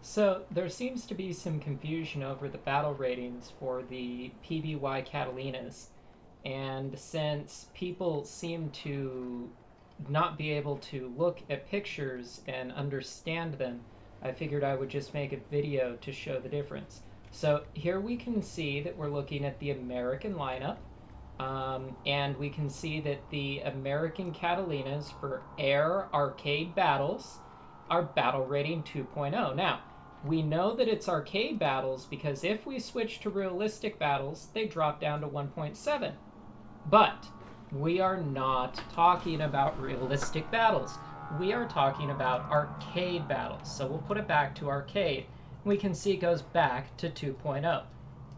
So there seems to be some confusion over the battle ratings for the PBY Catalinas, and since people seem to not be able to look at pictures and understand them, I figured I would just make a video to show the difference. So here we can see that we're looking at the American lineup, and we can see that the American Catalinas for air arcade battles are battle rating 2.0. Now, we know that it's arcade battles because if we switch to realistic battles, they drop down to 1.7. But we are not talking about realistic battles. We are talking about arcade battles. So we'll put it back to arcade. We can see it goes back to 2.0.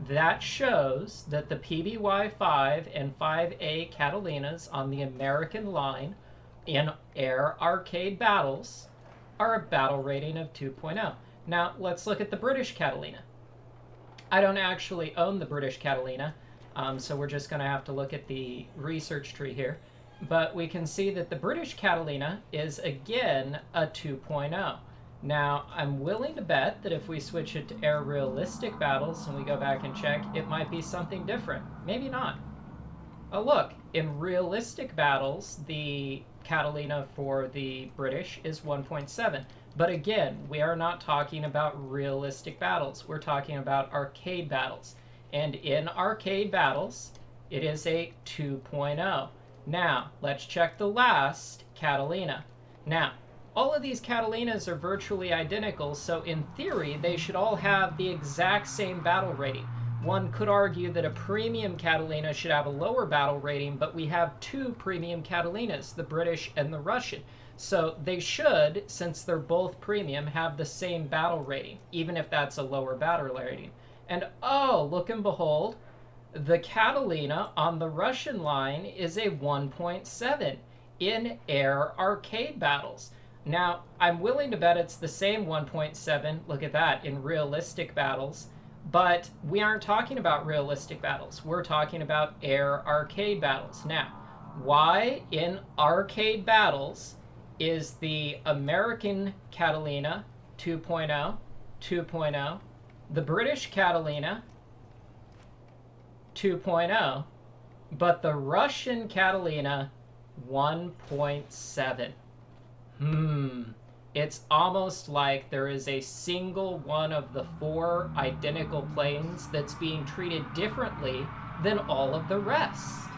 That shows that the PBY 5 and 5A Catalinas on the American line in air arcade battles are a battle rating of 2.0. Now, let's look at the British Catalina. I don't actually own the British Catalina, so we're just going to have to look at the research tree here. But we can see that the British Catalina is, again, a 2.0. Now, I'm willing to bet that if we switch it to air realistic battles and we go back and check, it might be something different. Maybe not. Oh, look, in realistic battles, the Catalina for the British is 1.7. But again, we are not talking about realistic battles. We're talking about arcade battles. And in arcade battles, it is a 2.0. Now, let's check the last Catalina. Now, all of these Catalinas are virtually identical, so in theory, they should all have the exact same battle rating. One could argue that a premium Catalina should have a lower battle rating, but we have two premium Catalinas, the British and the Russian. So they should, since they're both premium, have the same battle rating, even if that's a lower battle rating. And oh, look and behold, the Catalina on the Russian line is a 1.7 in air arcade battles. Now, I'm willing to bet it's the same 1.7, look at that, in realistic battles. But we aren't talking about realistic battles. We're talking about air arcade battles. Now, why in arcade battles is the American Catalina 2.0, 2.0, the British Catalina 2.0, but the Russian Catalina 1.7? It's almost like there is a single one of the four identical planes that's being treated differently than all of the rest.